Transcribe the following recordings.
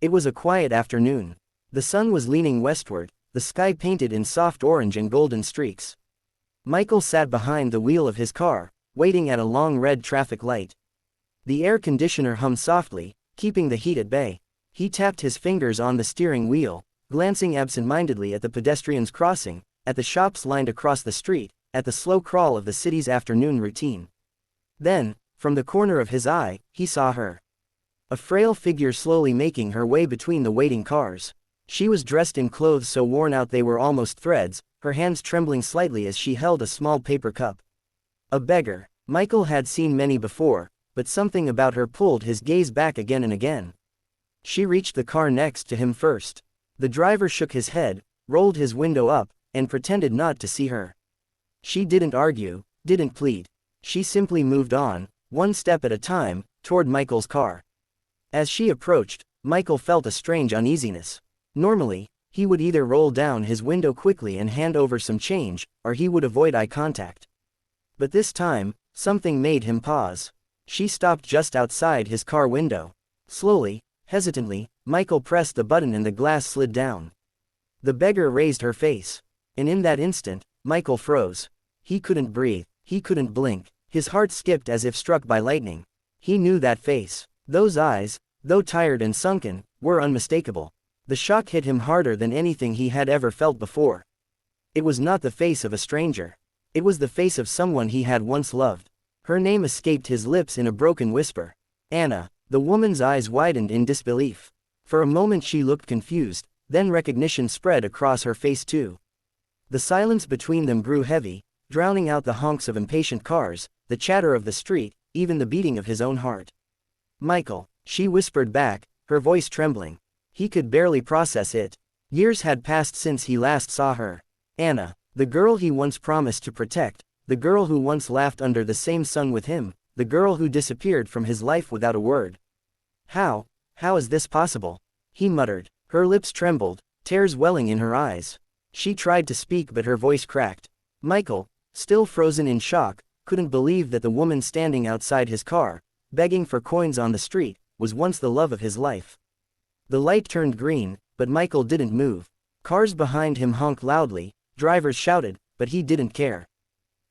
It was a quiet afternoon. The sun was leaning westward, the sky painted in soft orange and golden streaks. Michael sat behind the wheel of his car, waiting at a long red traffic light. The air conditioner hummed softly, keeping the heat at bay. He tapped his fingers on the steering wheel, glancing absent-mindedly at the pedestrians crossing, at the shops lined across the street, at the slow crawl of the city's afternoon routine. Then, from the corner of his eye, he saw her. A frail figure slowly making her way between the waiting cars. She was dressed in clothes so worn out they were almost threads, her hands trembling slightly as she held a small paper cup. A beggar. Michael had seen many before, but something about her pulled his gaze back again and again. She reached the car next to him first. The driver shook his head, rolled his window up, and pretended not to see her. She didn't argue, didn't plead. She simply moved on, one step at a time, toward Michael's car. As she approached, Michael felt a strange uneasiness. Normally, he would either roll down his window quickly and hand over some change, or he would avoid eye contact. But this time, something made him pause. She stopped just outside his car window. Slowly, hesitantly, Michael pressed the button and the glass slid down. The beggar raised her face. And in that instant, Michael froze. He couldn't breathe, he couldn't blink, his heart skipped as if struck by lightning. He knew that face. Those eyes, though tired and sunken, were unmistakable. The shock hit him harder than anything he had ever felt before. It was not the face of a stranger. It was the face of someone he had once loved. Her name escaped his lips in a broken whisper. Anna. The woman's eyes widened in disbelief. For a moment she looked confused, then recognition spread across her face too. The silence between them grew heavy, drowning out the honks of impatient cars, the chatter of the street, even the beating of his own heart. Michael, she whispered back, her voice trembling. He could barely process it. Years had passed since he last saw her. Anna, the girl he once promised to protect, the girl who once laughed under the same sun with him, the girl who disappeared from his life without a word. How is this possible? He muttered. Her lips trembled, tears welling in her eyes. She tried to speak but her voice cracked. Michael, still frozen in shock, couldn't believe that the woman standing outside his car, begging for coins on the street, was once the love of his life. The light turned green, but Michael didn't move. Cars behind him honked loudly, drivers shouted, but he didn't care.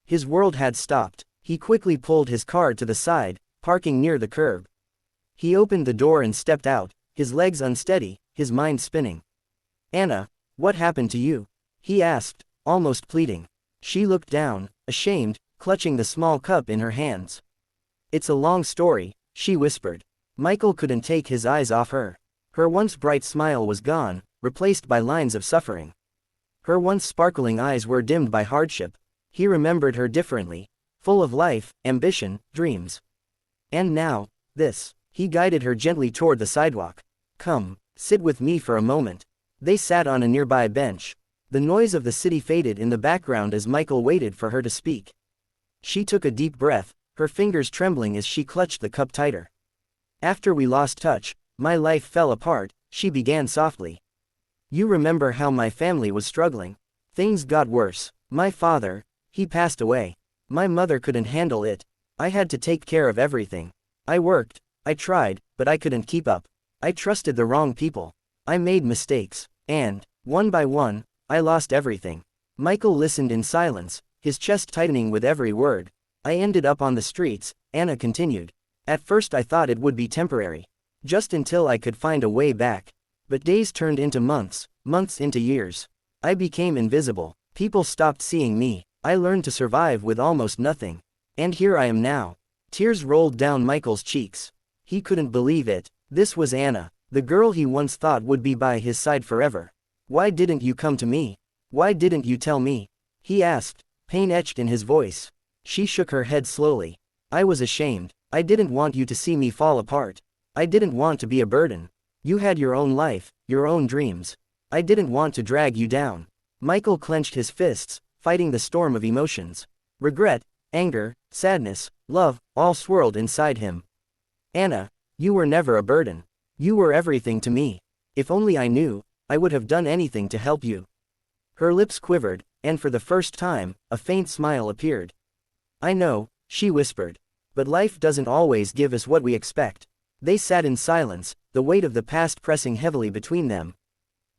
His world had stopped. He quickly pulled his car to the side, parking near the curb. He opened the door and stepped out, his legs unsteady, his mind spinning. Anna, what happened to you? He asked, almost pleading. She looked down, ashamed, clutching the small cup in her hands. It's a long story, she whispered. Michael couldn't take his eyes off her. Her once bright smile was gone, replaced by lines of suffering. Her once sparkling eyes were dimmed by hardship. He remembered her differently, full of life, ambition, dreams. And now, this. He guided her gently toward the sidewalk. Come, sit with me for a moment. They sat on a nearby bench. The noise of the city faded in the background as Michael waited for her to speak. She took a deep breath, her fingers trembling as she clutched the cup tighter. After we lost touch, my life fell apart, she began softly. You remember how my family was struggling? Things got worse. My father, he passed away. My mother couldn't handle it. I had to take care of everything. I worked, I tried, but I couldn't keep up. I trusted the wrong people. I made mistakes, and, one by one, I lost everything. Michael listened in silence, his chest tightening with every word. I ended up on the streets, Anna continued. At first I thought it would be temporary. Just until I could find a way back. But days turned into months, months into years. I became invisible. People stopped seeing me. I learned to survive with almost nothing. And here I am now. Tears rolled down Michael's cheeks. He couldn't believe it. This was Anna, the girl he once thought would be by his side forever. Why didn't you come to me? Why didn't you tell me? He asked, pain etched in his voice. She shook her head slowly. I was ashamed. I didn't want you to see me fall apart. I didn't want to be a burden. You had your own life, your own dreams. I didn't want to drag you down. Michael clenched his fists, fighting the storm of emotions. Regret, anger, sadness, love, all swirled inside him. Anna, you were never a burden. You were everything to me. If only I knew, I would have done anything to help you. Her lips quivered, and for the first time, a faint smile appeared. I know, she whispered. But life doesn't always give us what we expect. They sat in silence, the weight of the past pressing heavily between them.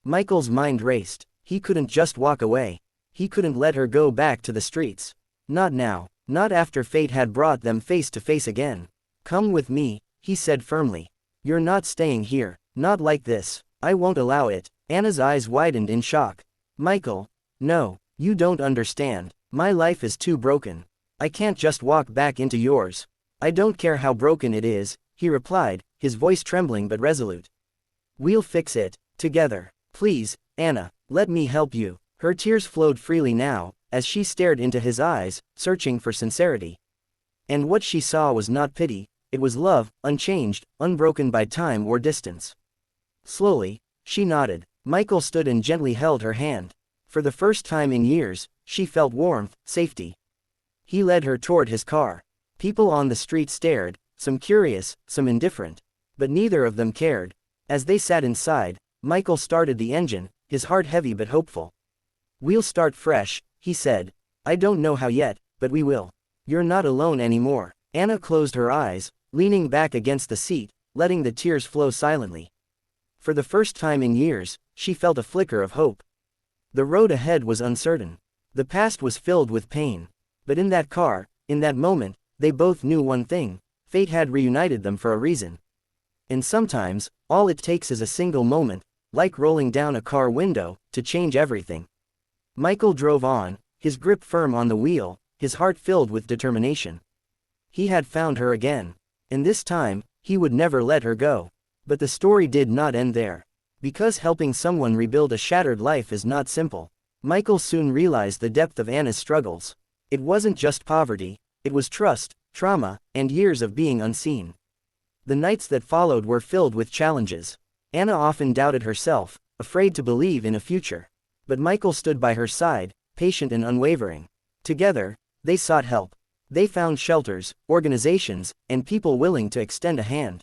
Michael's mind raced. He couldn't just walk away. He couldn't let her go back to the streets. Not now. Not after fate had brought them face to face again. "Come with me," he said firmly. "You're not staying here. Not like this. I won't allow it." Anna's eyes widened in shock. "Michael. No, you don't understand. My life is too broken. I can't just walk back into yours." "I don't care how broken it is," he replied, his voice trembling but resolute. "We'll fix it. Together. Please, Anna, let me help you." Her tears flowed freely now, as she stared into his eyes, searching for sincerity. And what she saw was not pity, it was love, unchanged, unbroken by time or distance. Slowly, she nodded. Michael stood and gently held her hand. For the first time in years, she felt warmth, safety. He led her toward his car. People on the street stared, some curious, some indifferent. But neither of them cared. As they sat inside, Michael started the engine, his heart heavy but hopeful. "We'll start fresh," he said. "I don't know how yet, but we will. You're not alone anymore." Anna closed her eyes, leaning back against the seat, letting the tears flow silently. For the first time in years, she felt a flicker of hope. The road ahead was uncertain. The past was filled with pain. But in that car, in that moment, they both knew one thing: fate had reunited them for a reason. And sometimes, all it takes is a single moment, like rolling down a car window, to change everything. Michael drove on, his grip firm on the wheel, his heart filled with determination. He had found her again. And this time, he would never let her go. But the story did not end there. Because helping someone rebuild a shattered life is not simple. Michael soon realized the depth of Anna's struggles. It wasn't just poverty, it was trust, trauma, and years of being unseen. The nights that followed were filled with challenges. Anna often doubted herself, afraid to believe in a future. But Michael stood by her side, patient and unwavering. Together, they sought help. They found shelters, organizations, and people willing to extend a hand.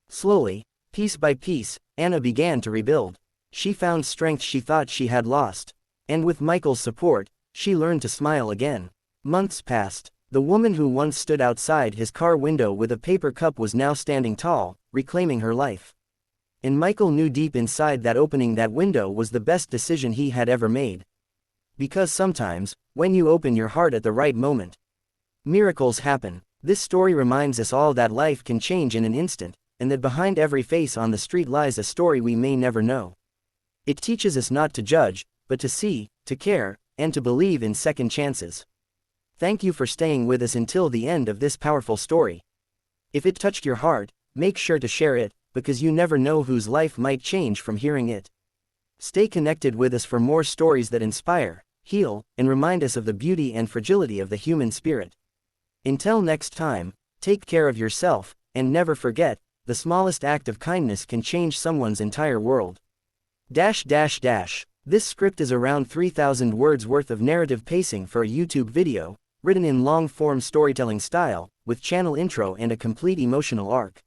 Slowly, piece by piece, Anna began to rebuild. She found strength she thought she had lost. And with Michael's support, she learned to smile again. Months passed. The woman who once stood outside his car window with a paper cup was now standing tall, reclaiming her life. And Michael knew deep inside that opening that window was the best decision he had ever made. Because sometimes, when you open your heart at the right moment, miracles happen. This story reminds us all that life can change in an instant, and that behind every face on the street lies a story we may never know. It teaches us not to judge, but to see, to care, and to believe in second chances. Thank you for staying with us until the end of this powerful story. If it touched your heart, make sure to share it, because you never know whose life might change from hearing it. Stay connected with us for more stories that inspire, heal, and remind us of the beauty and fragility of the human spirit. Until next time, take care of yourself, and never forget, the smallest act of kindness can change someone's entire world. This script is around 3,000 words worth of narrative pacing for a YouTube video, written in long-form storytelling style, with channel intro and a complete emotional arc.